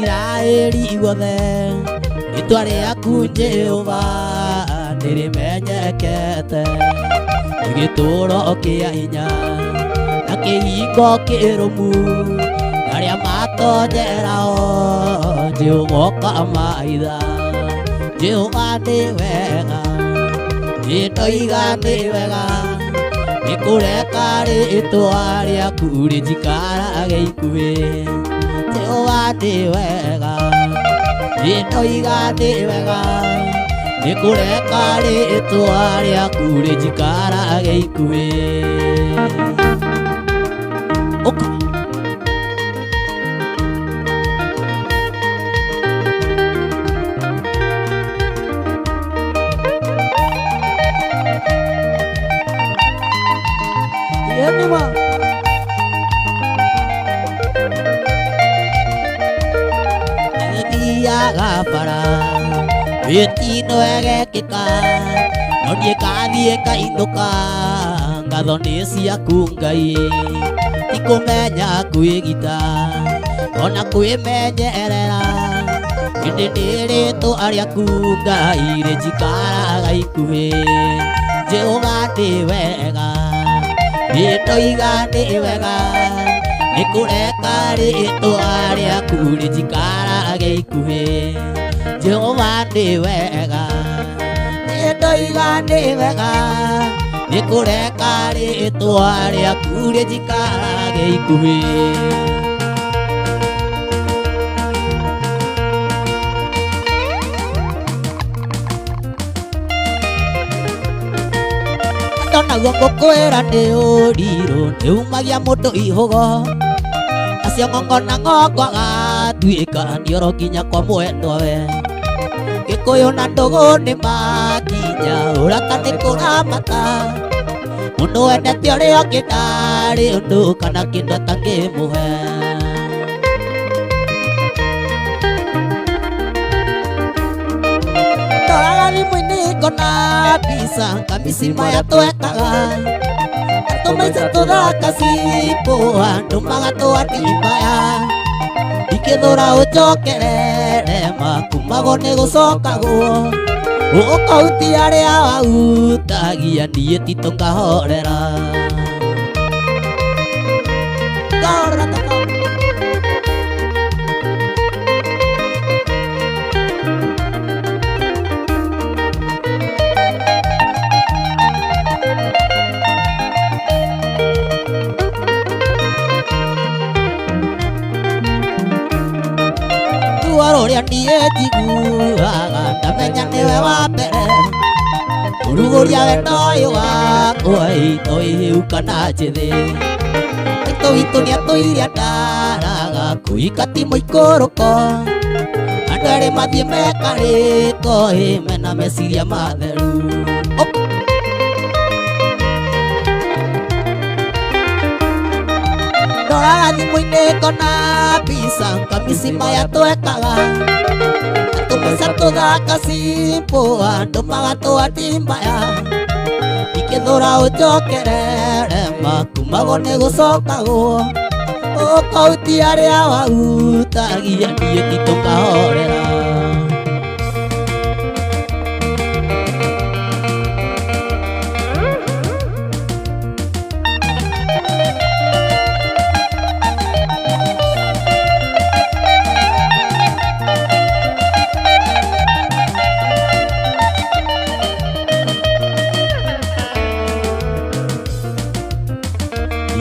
Israeli wothe ritwa rĩaku Jehova nĩrĩmenyekete gĩtũũro kĩa hinya na kĩhingo kĩrũmu arĩa matonjerao Jehova ũkamaitha Jehova nĩ wega nĩndoiga nĩ wega nĩkũreka rĩĩtwa rĩaku rĩnjikarage ikuhĩ Jehova nĩ wega nĩndoiga nĩ wega nĩkũreka rĩĩtwa rĩaku rĩnjikarage ikuhĩ Gabara wĩtino egekĩka no niĩ ngathiĩ ngainũka ngatho nĩ ciaku Ngai tikũmenya kwĩgita ona kwĩmenyerera hĩndĩ nĩ rĩĩtwa rĩaku Ngai rĩnjikaraga ikuhĩ Jehova nĩ wega nĩndoiga nĩ wega nĩkũreka rĩĩtwa rĩaku rĩnjikarage ikuhĩ Jehova nĩ wega nĩndoiga nĩ wega nĩkũreka rĩĩtwa rĩaku rĩnjikarage ikuhĩ naguo ngũkwĩra nĩ ũrirũ nĩumagia mũndũ ihũgo acio ng'ong'ona ng'ongwaga tuĩka nioro nginya kwa mwendwa we Gĩkũyũ na Ndũgũ nĩ makinya ũrata nĩ kũramata mũndũ wendete ũrĩa ũngĩ ndarĩ ũndũ kana kĩndũ atangĩmũhe ndoraga thimũ-inĩ ngona mbica kamisi maya twekaga tũmaica tũthaka cipo andũ magatwandimaya ikĩthũra ũnjokerere makumagwo nĩ gũcokagwo ũkauti arĩa wautagia niĩ tito ngahorera ũrĩa niĩ njiguaga ndamenya nĩwe wa mbere ũrugũria wendo ũyũ wakwa itoĩ hiu kana njĩthĩ maitũ witũ nĩatũire ndaraga kũhika ti mũikũrũko andũ erĩ mathiĩ mekarĩko mena meciria matheru ndoraga thimũ-inĩ ngona mbica kamisi maya twekaga tũmaica tũthaka cipo andũ magatwandimaya ikĩthũra ũnjokerere makumagwo nĩ gũcokagwo ũkauti arĩa wautagia niĩ tito ngahorera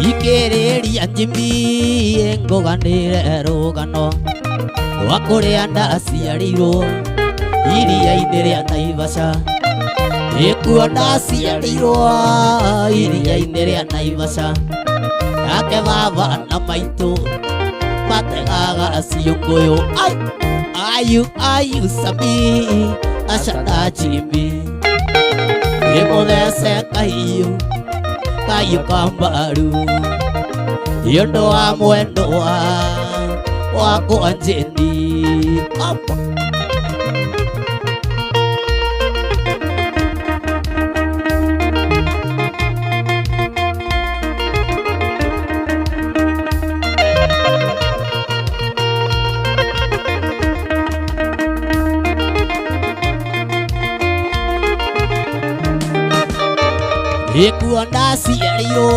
Ikĩrĩria njimi ngũganĩre rũgano rwa kũrĩa ndaciarĩirwo iria-inĩ rĩa Naivasha nĩkuo ndaciarĩirwo iria-inĩ rĩa Naivasha nake baba na maitũ mategaga ciũngũyũ ayu sami acana chimbi ĩmũthece kahiũ kahiũ ka mbaru nĩũndũ wa mwendwa wakwa Njeni Nĩguo ndaciarirwo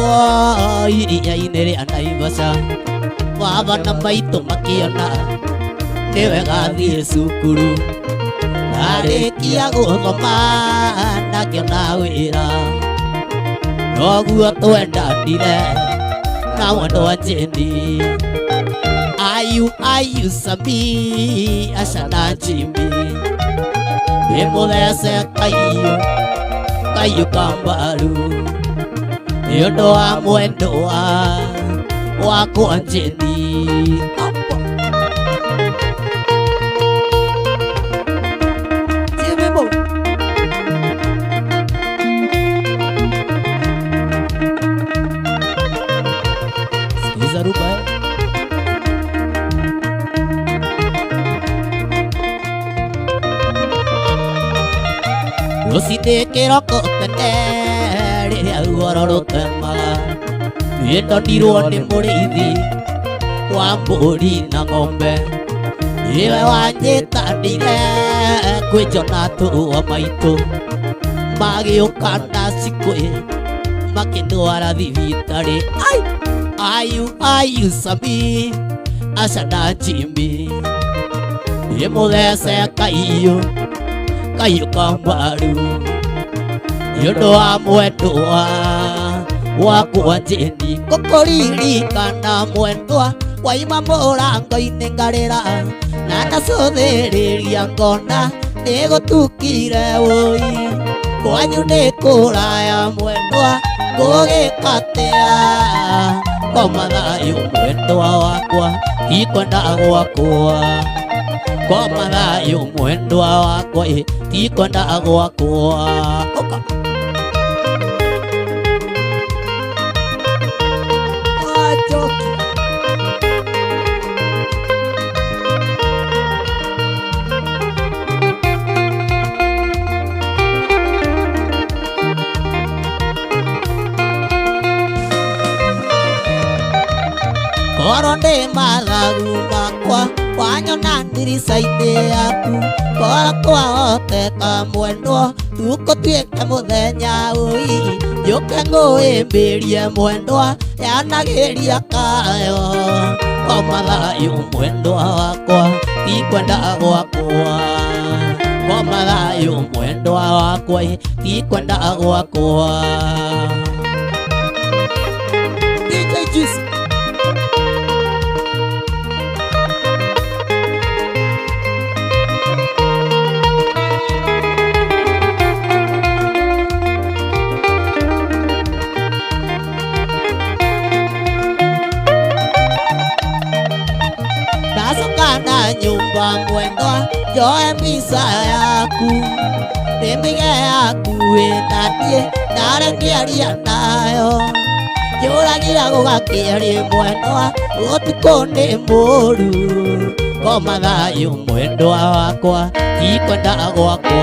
iria-inĩ rĩa Naivasha, baba maitũ makĩona nĩ wega thiĩ cukuru. Ndarĩkia gũthoma na ngĩona wĩra, noguo twendanire na mwendwa Jane. Ayu Sami Asha na Jimmy, nĩmũthece Kaiyu Kambaru nĩ ũndũ wa mwendwa wakwa Jane. Sikiza rumba rũcinĩ kĩroko tene rĩrĩa ruoro rũtemaga, nĩndonirwo nĩ mũrĩithi wa mbũri na ng'ombe, nĩwe wanjĩtanĩire kwĩnjona tũrũa maitũ, magĩũka na cikũĩ makĩndwara thibitarĩ. Ayu Sami Asha na Jimmy, nĩmũthece Kaiyu Kambaru nĩ ũndũ wa mwendwa wakwa Jane. Ngũkũririkana mwendwa, waima mũrango-inĩ ngarĩra na ndacũthĩrĩria ngona nĩgũtukire wũi, kwanyu nĩ kũraya mwendwa, ngũgĩka atĩa? Koma thayũ mwendwa wakwa, ndikwenda gwakwa. Koma thayũ mwendwa wakwa, ndikwenda gwakwa. Korwo ndĩ mathagu makwa wanyona ndirica-inĩ yaku, korwo kwahoteka mwendwa tũgũtuĩke mũthenya ũyũ, njũke ngũĩmbĩrie mwendwa yanagĩria kayo. Koma thayũ mwendwa wakwa, ndikwenda gwakwa. Koma thayũ mwendwa wakwa, ndikwenda gwakwa. DJ Jesus. Na nyumba mwendwa, njoe mbica yaku, ndĩmĩige yakuĩ na niĩ ndarengĩaria nayo, njũragĩra gũgakĩarĩ mwendwa, ũtukũ nĩ mũru. Koma thayũ mwendwa wakwa, ndikwenda gwakwa.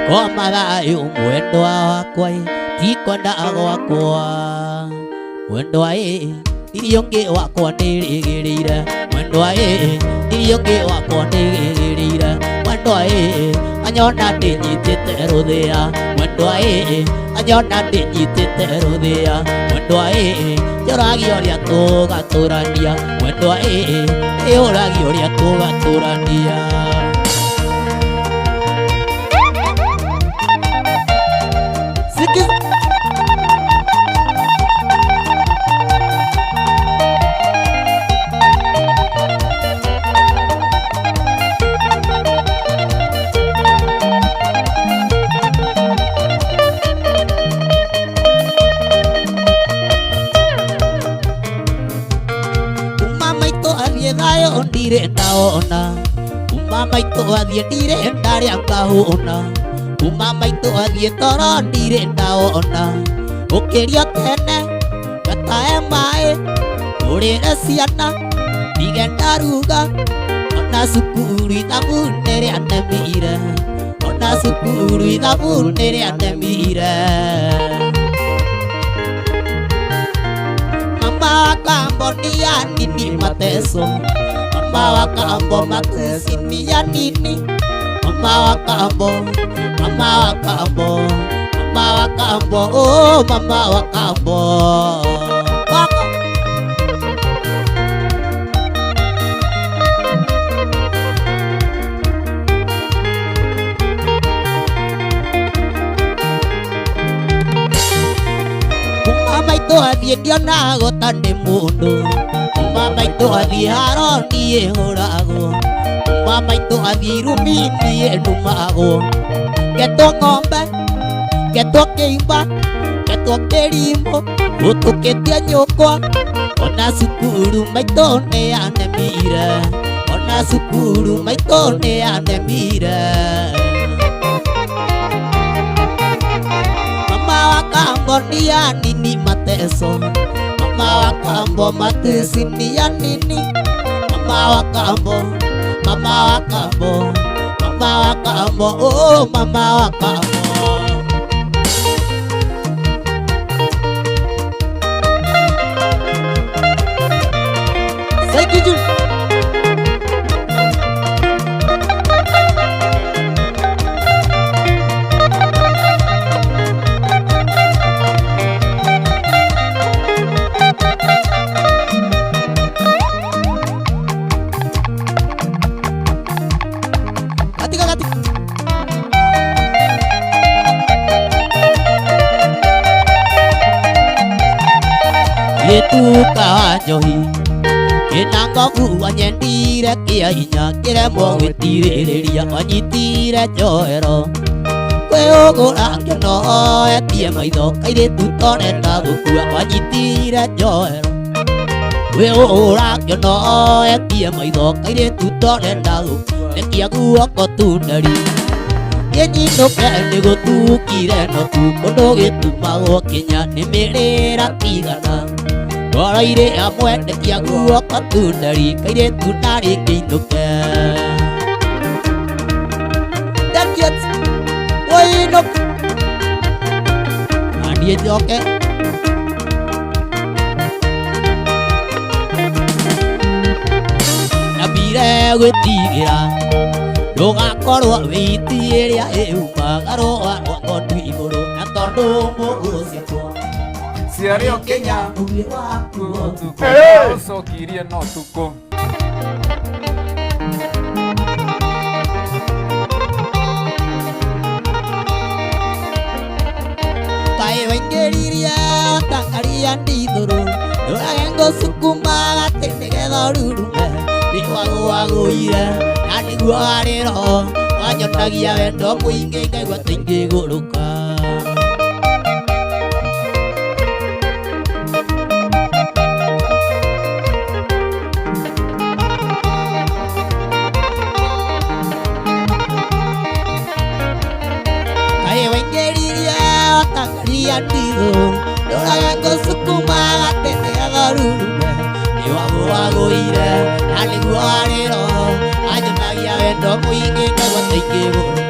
Koma thayũ mwendwa wakwa, ndikwenda gwakwa. Mwendwa ndirĩ ũngĩ wakwa ndĩrĩgĩrĩire, mwendwa ndirĩ ũngĩ wakwa ndĩgĩrĩire, mwendwa anyona ndĩnyitĩte rũthĩa, mwendwa anyona ndĩnyitĩte rũthĩa, mwendwa njũragia ũrĩa tũgatũrania, mwendwa ũragia ũrĩa tũgatũrania. Ndirĩ ndaona kuma maitũ athiĩ, ndirĩ ndarĩa ngahũna kuma maitũ athiĩ, toro ndirĩ ndaona. Ũkĩria tene ngatahe maĩ tũrĩre ciana, ndige ndaruga ona cukuru ithabu nĩrĩa nemire, ona cukuru ithabu nĩrĩa nemire. Mama wa kambo ni ya nini mateso, mama wa kambo matusi ni ya nini, mama wa kambo, mama wa kambo, mama wa kambo, oh mama wa kambo. Waka. Mama itu athie ndiona gotane mundu, mama itu athie haro nie hurago, mama itu athie irumi nie ndumago. Getwo ng'ombe, getwo kĩimba, getwo kĩrimũ, gũtũkĩtie nyũkwa, ona cukuru maitũ nĩyanemire, ona cukuru maitũ nĩyanemire. Mama wa kambo ni ya nini mateso, mama wa kambo matesi ni ya nini, mama wa kambo, mama wa kambo, mama wa kambo, oh mama wa kambo. Thank you. Tuka njohi kina ngogu wanyendire kia inya kiremwo gwĩtirĩrĩria wanyitire njohero kwĩũgũra ngĩno etie maitho kairĩtu tonenda gũkua wanyitire njohero kwĩũgũra ngĩno etie maitho kairĩtu tonenda gũkua rekia guoko tundari kĩnyinũke nĩgũtukire notu mũndũ gĩtumagwo kinya nĩ mĩrĩra tigana Waraire amwe ndekia guoko tundari kairĩtu narĩ ngĩinũke Ndekia woinũke na niĩ njoke Nambire gwĩtigĩra ndũgakorwo wĩiti ĩrĩa ĩumaga rũa rwa ng'ondu igũrũ na tondũ mũgũciatwo Ciario Kenya Tuko Ucokirie no tuko Kaĩ waingĩririe takaria ndithũrũ ndũrage ngũcukuma gatĩ nĩgetha ũrurume nĩwagũagũire na nĩguo harĩ roho wanyonagia wendo mũingĩ ngaigua ta ingĩgũrũka ndũrage ngũcukuma gatĩ nĩgetha ũrurume nĩwagũagũire na nĩguo harĩ roho wanyonagia wendo mũingĩ ngaigua ta ingĩgũrũka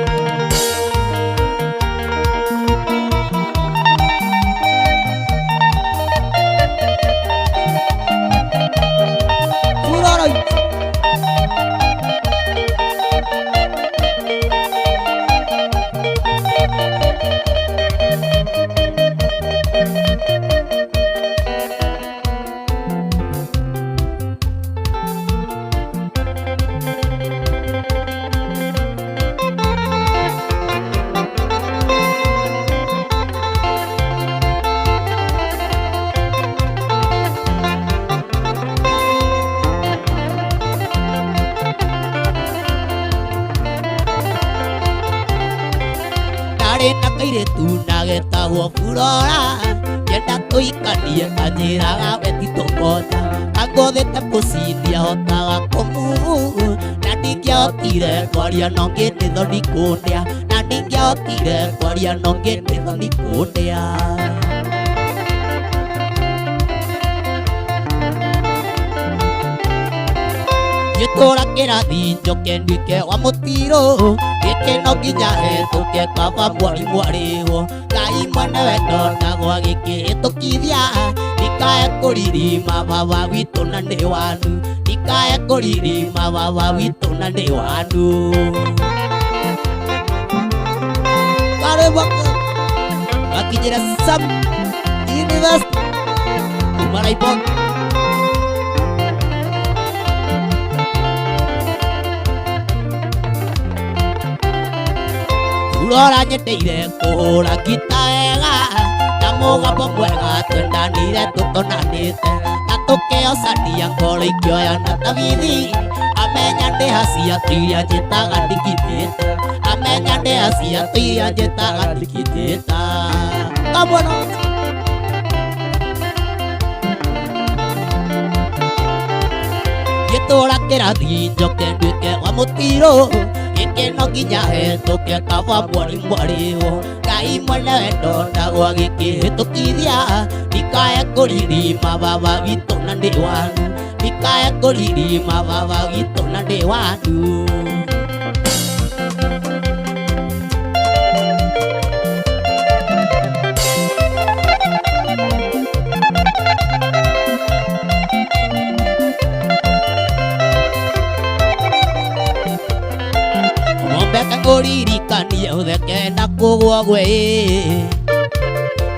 kairĩtu na getagwo Flora nyenda tũikanie kanjĩraga we ti tũkota angũthĩte mũcindi ahotaga kũmuvu na ndingĩahotire kwaria no ngĩnĩtho ndikũndĩa na ndingĩahotire kwaria no ngĩnĩtho ndikũndĩa Gĩtũra kĩrathi njoke nduĩke wa mũtiro gĩkĩ no nginya hetũke kaba mwarimũ arĩho Ngai mwene wendo na gwa gĩkĩhĩtũkithia ndikae kũririma baba witũ na nĩ wanu ndikae kũririma baba witũ na nĩ wanu Karĩ baka Kinyira Sam University Umaraipot Urora nyendeire kũhũra ngita wega na mũgambo mwega twendanire tũtonanĩte na tũkĩocania ngoro ikĩoya na tabithi amenya ndĩ hacia tũiria njĩtaga ndikithĩte amenya ndĩ hacia tũiria njĩtaga ndikithĩte kamũno gĩtũra kĩrathiĩ njoke nduĩke wa mũtiro Gĩkĩno nginya hetũke kaba mwarimũ Ngai mwene wendo ndagwa gĩkĩhĩtũkithia ndikae kũririma baba witũ na ndĩ wanyu ndikae kũririma baba witũ na ndĩ wanyu Kũririkania ũthekenda kũgwa gwe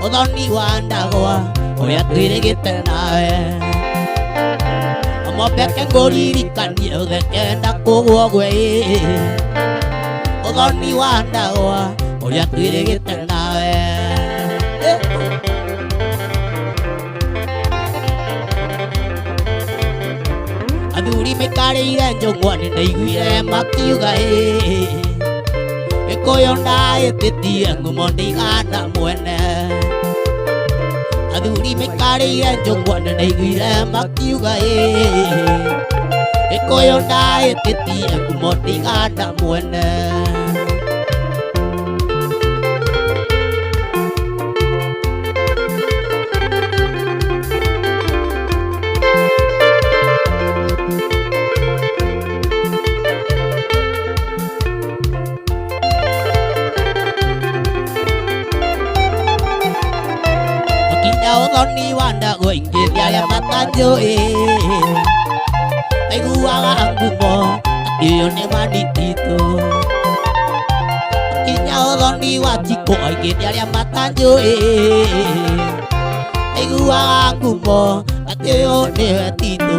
ũthoni wa ndagwa ũrĩa twĩrĩgĩte nawe Mombeke kũririkania ũthekenda kũgwa gwe ũthoni wa ndagwa ũrĩa twĩrĩgĩte nawe Athuri maikarĩire njũng'wa nĩndaiguire makiuga Gĩkũyũ ndahĩtĩtie ngumo ndigana mwene Athuri maikarĩire njũng'wa nĩndaiguire makiuga Gĩkũyũ ndahĩtĩtie ngumo ndigana mwene Ũthoni wa ndagwa ingĩthia arĩa matanjũĩ Aiguaga ngumo akĩo nĩ mandititũ Kinya ũthoni wa Chiko ingĩthia arĩa matanjũĩ Aiguaga ngumo akĩo nĩwe Titũ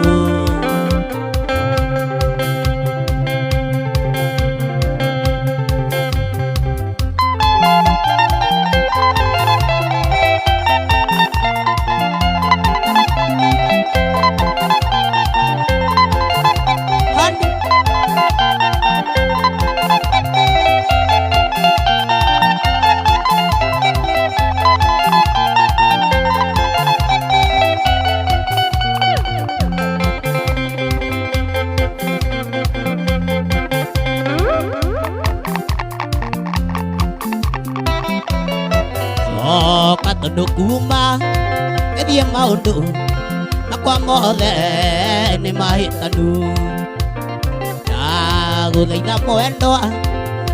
Tondũ kuma gĩthiĩ maũndũ makwa mothe nĩ mahĩtanu Ndagũthaitha mwendwa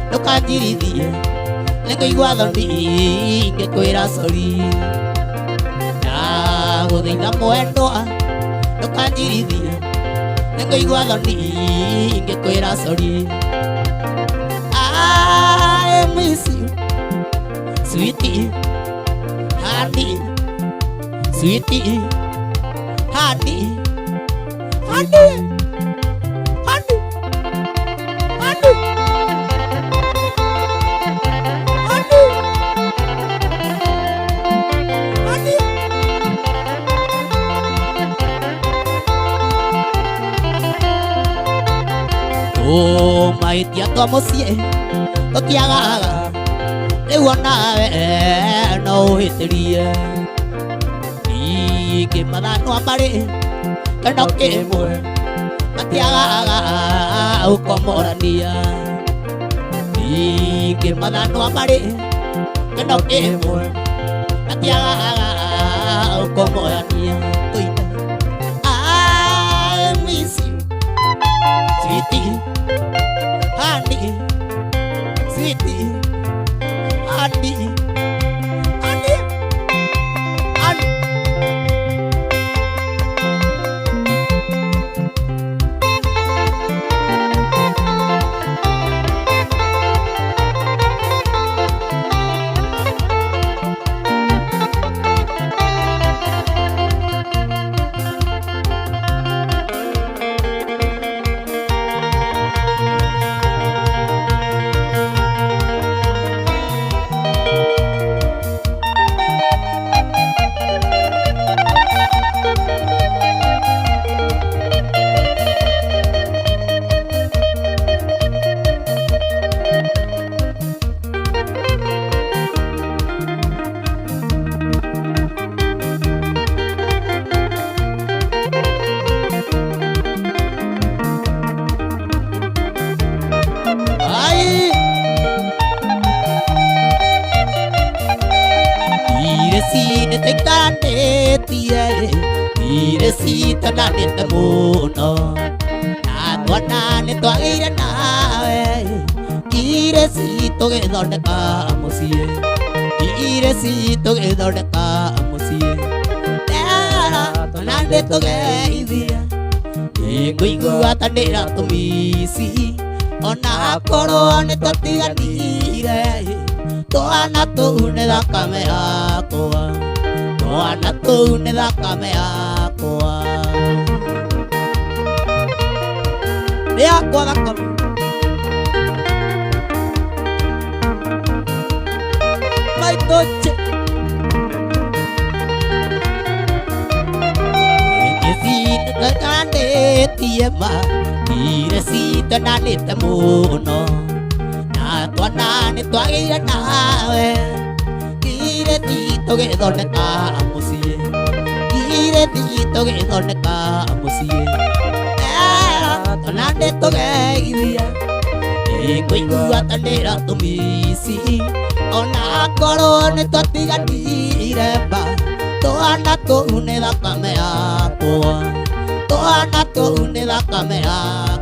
ndũkanjirithie nĩngũigua thoni ngĩkwĩra sorry Ndagũthaitha mwendwa ndũkanjirithie nĩngũigua thoni ngĩkwĩra sorry I miss you sweetie Honey, sweetie, honey, honey, honey, honey, honey, honey. Oh, my dear, como si tũtiagaga rĩu onawe no ũhĩtĩrie ningĩ mathanwa marĩ kĩndũ kĩmwe matiagaga gũkomorania ningĩ mathanwa marĩ kĩndũ kĩmwe matiagaga gũkomorania I miss you sweetie honey sweetie honey, honey, honey. tiye ire sita na neta muno na tuana ne tua ire nawe ire sito ge donde ka musie ire sito ge donde ka musie era tuana ne to ge idea ingua tandera tumisi ona koro ne to tiganire toana tu ne da kamera koa toana tu ne da kamera koa ya koa da kam mai toche esita kande tiema iresita nane tamuno tuana ni tua ira nawe ire tito ge donde ka musie ire tito ge donde ka musie tuana de to ge iria ingua tandera tumisi ona koro ne to tiga dire ba tuana to ne la kamera koa tuana to ne la kamera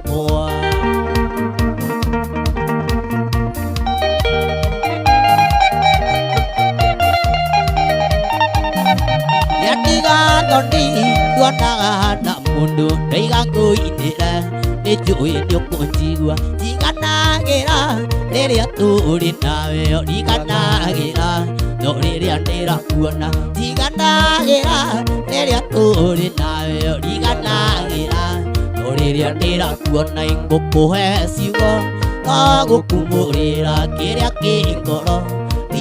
koa Tondi tuana na mundu deiga kuinira ne jui dio konjigua jigana gera neria turi nawe origana gera noriria ndera kuona jigana gera neria turi nawe origana gera noriria ndera kuona ingokuhe ciugo agukumurira kiria kingoro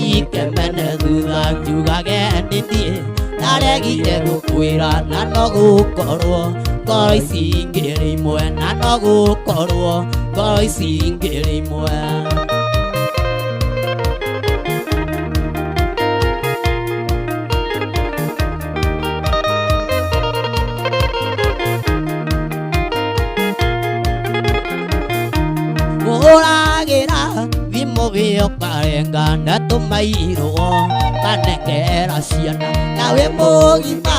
ikemene thutha njugage nditie naregire gukwira na no gukorwo ngoro ici ngiri imwe na no gukorwo ngoro ici ngiri imwe uragira vimo vio karenga na tumairwo kanengera ciana nawe mugima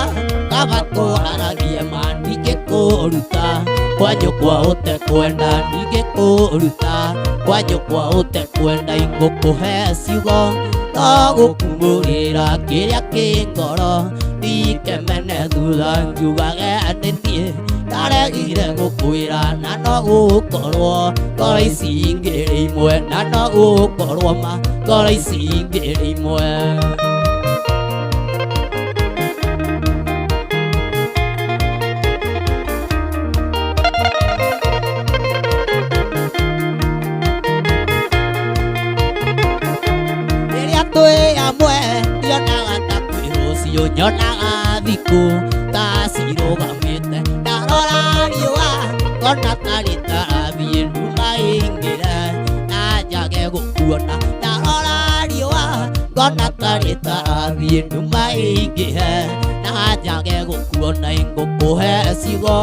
kabatwaragia mandike kuruta kwanyu kwa ute kwenda ndike kuruta kwanyu kwa ute kwenda ingukuhe ciugo togukumurira kiria kingoro ndikemene thutha njugage nditie naregire gukwira na no gukorwo ngoro ici ngiri imwe na no gukorwo ma ngoro ici ngiri imwe riria twi amwe ndionaga ta kwirucio nyonaga thiku ta cirugamite ndarora riua ngona tari tarathiĩ nduma ingĩre na njage gũkuona ndarora riua ngona tari tarathiĩ nduma ingĩre na njage gũkuona ingũkũhe ciugo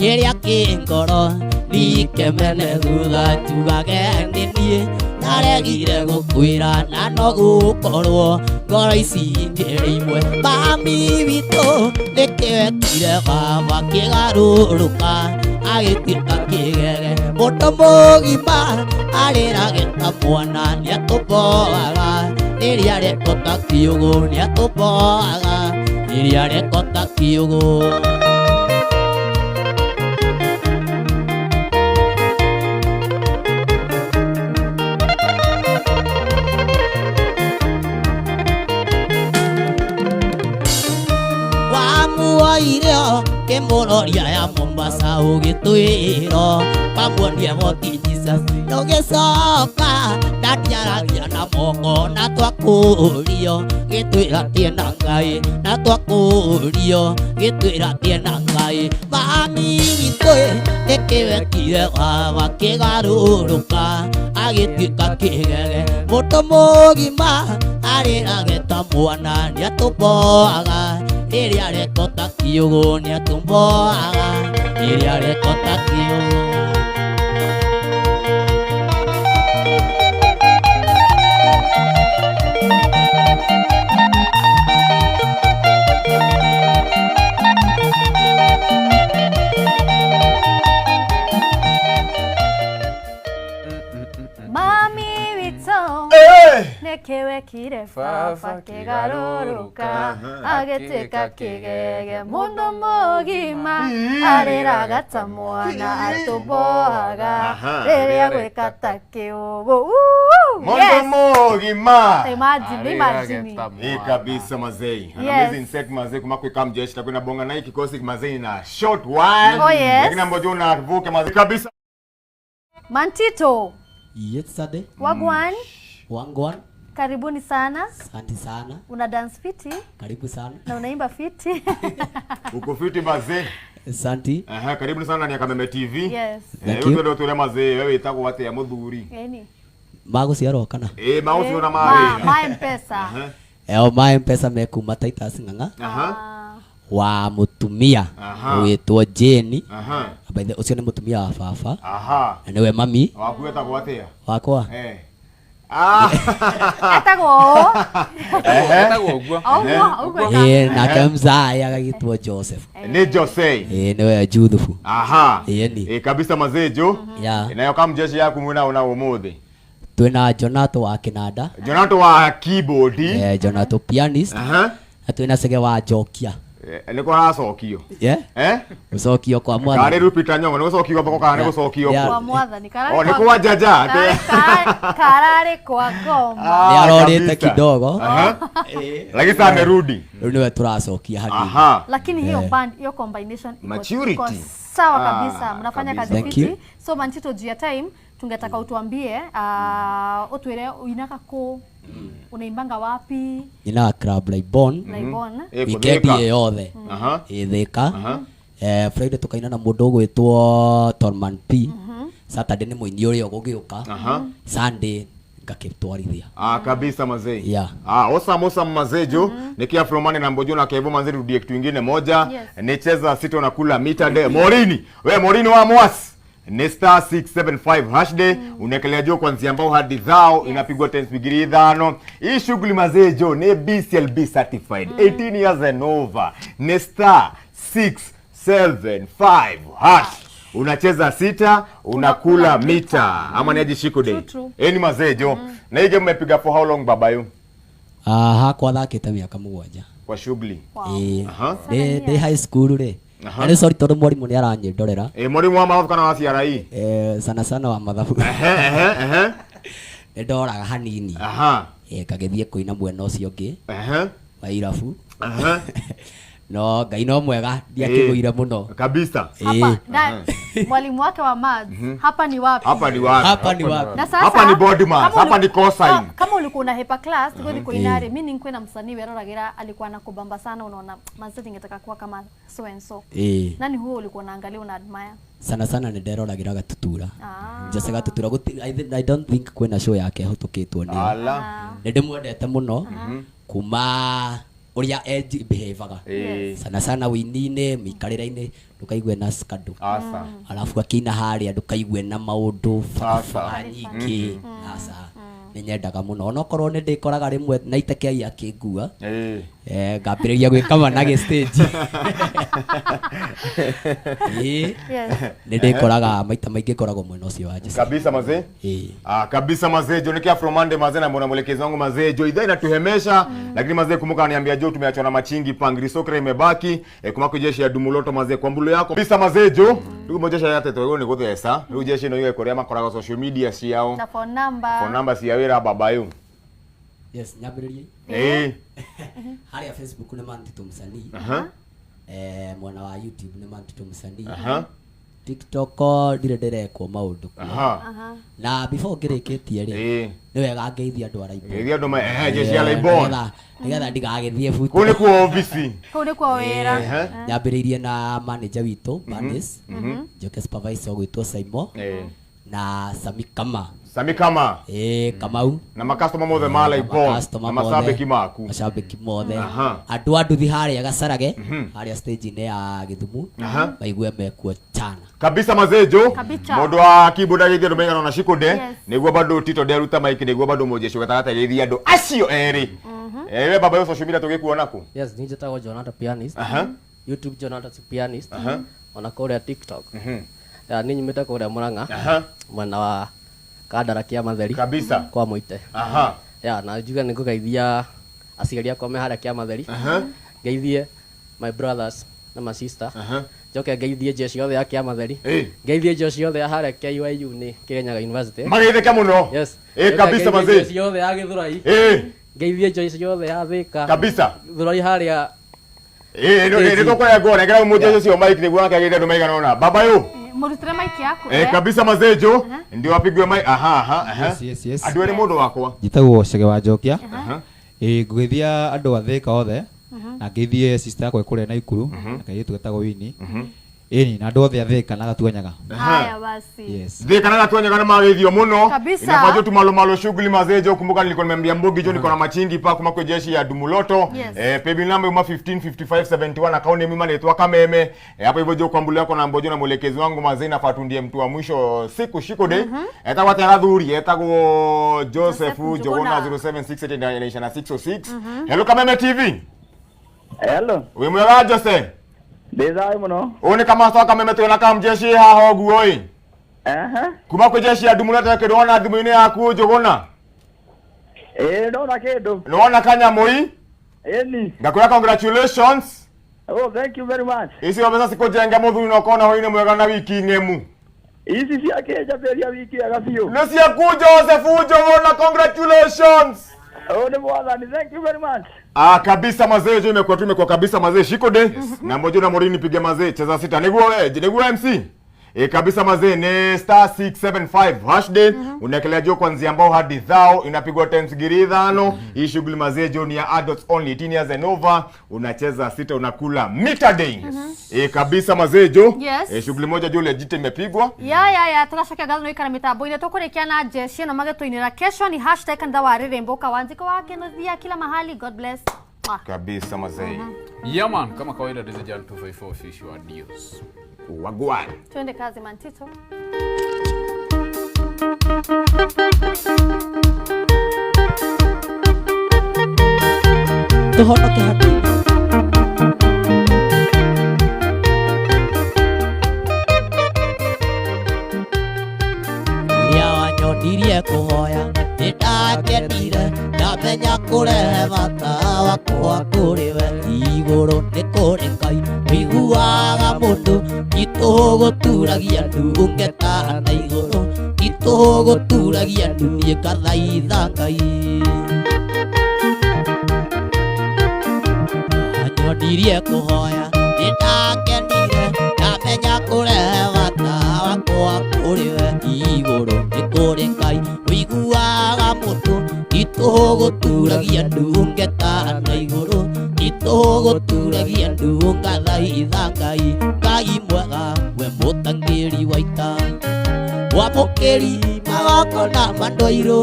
kĩrĩa kĩ ngoro ndikemene thutha njugage nĩ niĩ naregire gukwira na no gukorwo ngoro ici ngiri imwe mami witũ nĩkĩwekire baba kĩgarũrũka agĩtuĩka kĩgege mũndũ mũgima arĩrage ta mwana nĩatũmboaga rĩrĩa rekota kiũgũ nĩatũmboaga rĩrĩa rekota kiũgũ irio kemuroria ya Mombasa ugitwiro pamuonie moti Jesus nogecoka ndatiaragia na moko na twakurio gitwira tiena Ngai na twakurio gitwira tiena Ngai mami witũ nĩkĩwekire baba kĩgarũrũka agĩtuĩka kĩgege mũndũ mũgima arĩrage ta mwana nĩatũmboaga rĩrĩa rekota kiũgũ nĩatũmboaga rĩrĩa rekota kiũgũ kewe kire baba kigaruruka agiteka kigege mundu mugima ariragata mwana atuboaga riria gwikata kiugu mundu mugima imagine kabisa mazei amazing set mazei kuma kweka mjeshi na kwenda bonga na hiki kikosi mazei na short while lakini ambacho unavuke mazei kabisa. Mantito Yes sade. Wagwan. Wagwan. Karibuni sana. Asante sana. Una dance fiti? Karibu sana. Na unaimba fiti? Uko fiti mazee. Asante. Karibu sana ndani ya Kameme TV. Yes. Ndio tule mazee wewe itako wate ya muthuri. Eni. Mago ciaro kana. Mago ciona mari. Ma M-Pesa. Ma M-Pesa mekuma Titus nganga. Wa mutumia wetwo Jeni. By the ucio ni mutumia wa baba. Na niwe mami. Waku etagwo atia? Wakwa. Etagwo. Etagwo guo. Na kamzaya agitwo Joseph. Ni Jose. Niwe Judhufu. Ni. Kabisa mazejo. Nayo kama mjeshi yaku mwina una umuthi. Twina Jonato wa kinanda. Jonato wa keyboard. Jonato pianist. Na twina Sege wa jokia. Niko hasokio. Usokio kwa mwana. Kare rupita nyongo niko sokio bako kana niko sokio kwa mwana ni kara. Niko wajaja. Karare kwa goma. Ni arorete kidogo. Lakini sasa amerudi. Niwe turasokia hadi. Lakini hiyo band hiyo combination iko sawa kabisa. Mnafanya kazi fiti. So Mantito juu ya time tungetaka utuambie utwire uinaka ko unaimbanga wapi? Ina club Laibon. Weekend yothe. Ithika. Friday tukaina na mundu gwitwo Torman P. Saturday ni muini uri ogugiuka. Sunday ngakitwarithia. Kabisa mazee. Osa mazejo nikia Fromani na Mbojo na Kevo manzi rudie kitu kingine moja. Nicheza sito na kula mita de Morini. We Morini wa Mwasi. Ni star 675 hash day unekelea jo kwanzia mbao hadi dhao inapigwa 10 bigiri dhano. Hii shughuli mazejo ni BCLB certified 18 years and over. Ni star 675 hash. Unacheza sita unakula mita ama niaje shiko day. Ni mazejo. Na hii game umepiga for how long baba yo? Kwa thakite miaka 7 kwa shughuli. Ni high school re. Ani sorry todo mwalimu ni aranyindorera. Mwalimu wa mathabu kana wa CRE? Sana wa mathabu. Ndoraga hanini. Kagethie kuina mwena ucio ngi. Wa irabu. No Ngai no mwega ndiakiguire muno kabisa. Mwalimu wake wa maths hapa ni wapi? Hapa ni wapi? Hapa ni body mass, hapa ni cosine. Kama ulikuwa una hepa class ngothi kuinare mimi ninkwe na msanii weroragira alikuwa anakubamba sana unaona manzi ningetaka kuwa kama so and so. Nani huo ulikuwa unaangalia una admire? Sana nderoragira Gatutura. Jose Gatutura I don't think kwena show yake hutukitwo ni. Ndimwendete muno kuma uria edge behavior sana winine mikarira-ini ndukaigue na skadu alafu akina haria ndukaigue na maundu baba nyingi asa ninyendaga muno onokorwo ni ndikoraga rimwe na itekia akingua ngambiriria gwikama na ge stage ni ndikoraga maita maingi koragwo mwena ucio wa Jesu kabisa mazee. Kabisa mazee jo nikia from Monday mazee na mbona mwelekezi wangu mazee jo idhaa inatuhemesha lakini mazee kumbuka niambia jo tumeachwa na machingi pangri sokre imebaki kumako jeshi ya Dumuloto mazee kwa mbulu yako kabisa mazee jo ndugu mojesha yate to ni guthesa ndugu jeshi no iwe korea makoraga social media ciao na phone number cia wira baba yo. Yes nyambiririe haria Facebook ni Mantito msanii mwana wa YouTube ni Mantito msanii TikTok ndirekwo maundu na before ngirikitie ri ni wega ngeithia andu Laibon ngeithia andu jeshi ya Laibon nigetha ndigagithie futi kuni kwa office kuni kwa wira nyambiririe na manager witu Banis joke supervisor gwitwo Saimo na Samikama Kamau na makastoma mothe ma Laibon na mashabiki maku mothe andu nduthi haria Gacharage haria stage ne ya Githumu baigue mekuo chana kabisa mazejo mundu wa keyboard agithia ndu mengana na shikude niguo bado Tito Deruta Mike niguo bado mojesho gatagata githia andu acio eri we baba yo social media tugikuona ku. Yes ni njetago Jonathan Pianist YouTube Jonathan Pianist ona kore TikTok ni nyumite kore Murang'a mwana wa Kadara kia Matheri kabisa kwa Muite ya na juga nĩ ngũgeithia aciari akwa me harĩa Kĩamatheri ngeithie my brothers na my sister njoke ngeithie jeshi yothe ya Kĩamatheri ngeithie jeshi yothe ya harĩa KYU nĩ Kĩrĩnyaga University mageithĩke mũno yes kabisa mazee jeshi yothe ya Gĩthũrai ngeithie jeshi yothe ya Thĩka kabisa Thũrai harĩa ndio kwa ngora ngira mmoja cio mike niguo akageithia andũ maigana ona baba yo murutire mike yako kabisa mazee jo ndio apigwe mike yes andũ nĩ mũndũ wakwa njitagwo Chege wa Njokia ngũgeithia andũ a Thĩka othe na ngeithie sister yakwa kũrĩa Naikuru na kairĩtu getagwo Winnie ĩni na andũ othe a Thĩka na Gatuanyaga haya basi yes Thĩka na Gatuanyaga na mageithio muno kabisa inafanya tu malo shughuli mazee jo kumbuka nilikuwa nimeambia Mbogi jo niko na machingi pa kuma kwa jeshi ya Dumuloto paybill number 155571 account mimi naitwa Kameme hapo hivyo jo kwa mbulu yako na mbojo na mwelekezi wangu mazee na fatundie mtu wa mwisho siku shiko day etagwa tena dhuri etagwo Joseph Jogona 07689606 hello Kameme TV hello we mwega Joseph Ndezai muno. Oni kama soka Kameme tu na kama jeshi haho guoi. Kuma kwa jeshi ya Dumulata kedona thimu-ini yaku Jogona. Ndona kindu. Nona kanya moi? Eni. Ngakura congratulations. Oh, thank you very much. Isi wabesa sikujenga muthuri no kona hoine mwega na wiki ngemu. Isi cia keja beria wiki ya gafio. No cia ku Joseph Jogona congratulations. Oh, ni mwathani, thank you very much. Kabisa mazee jo imekuwa kabisa mazee shiko de na mmoja na Morini pige mazee cheza sita niguo MC kabisa mazee ni *675 # unaekelea jo kwanzia ambao hadi thao inapigwa times giri dhano hii shughuli mazee jo ni ya adults only 18 years and over unacheza sita unakula meter day kabisa mazee jo shughuli moja jo legit imepigwa ya tugacokia gatho ikara mitambo ile tukurikia na jeshi no magetuinira kesho ni #kandawarirembo kawanziko wake nodhia kila mahali god bless kabisa mazee Yaman kama kawaida Deja Jan 254 fish wa news wagwan twende kazi Mantito tuhonoke hatu ya wanyonirie kuhoya nĩndakenire ndamenya kũrehe bata wakwa kũrĩ we igũrũ nĩ kũrĩ Ngai ũiguaga mũndũ itũgũturagia ndu ũngĩtahana igũrũ itũgũturagia ndu niĩ ngathaitha Ngai anyonirie kũhoya nĩndakenire ndamenya kũrehe bata wakwa kũrĩ we igũrũ nĩ kũrĩ Ngai ũiguaga mũndũ itũgũturagia ndu ũngĩtahana igũrũ itũgũturagia ndu ngathaitha Ngai Ngai mwega we mũtangĩri wa ita wamũkĩri magongona mandũirũ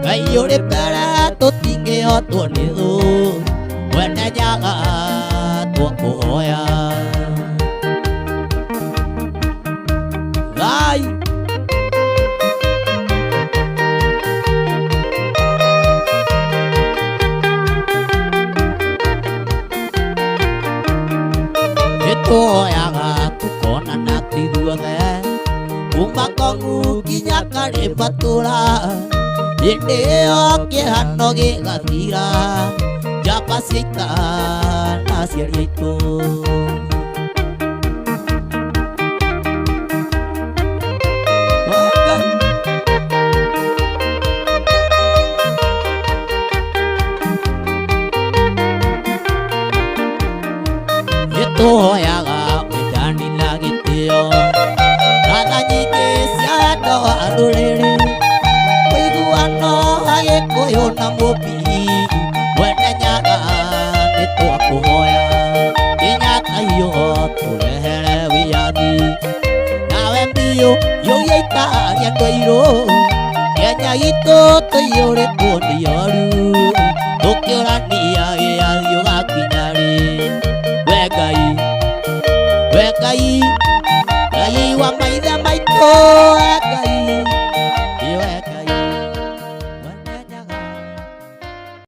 Ngai ũrĩ mbere tũtingĩhotwo nĩ thũ we nyenyaga twakũhoya Ngai nĩtũhoyaga tũkonana ithuothe kuma Kong'u nginya Karĩmbatũra hĩndĩ ĩyo kĩhano gĩgathira njamba cia ita na aciari aitũ nĩtũhoyaga wendani na gĩtĩo ratha nyingĩ cia wendo wa rũrĩrĩ ũiguano Agĩkũyũ na Mũmbi wenenyaga nĩtwakũhoya nginya Ngai tũrehere wĩyathi nawe mbiũ yũria itaria ndũirũ Kenya gitũ tũiyũrĩtwo nĩ ihoru tũkĩũrania gĩathi ũgakinya rĩ we Ngai Ngai wa maithe maitũ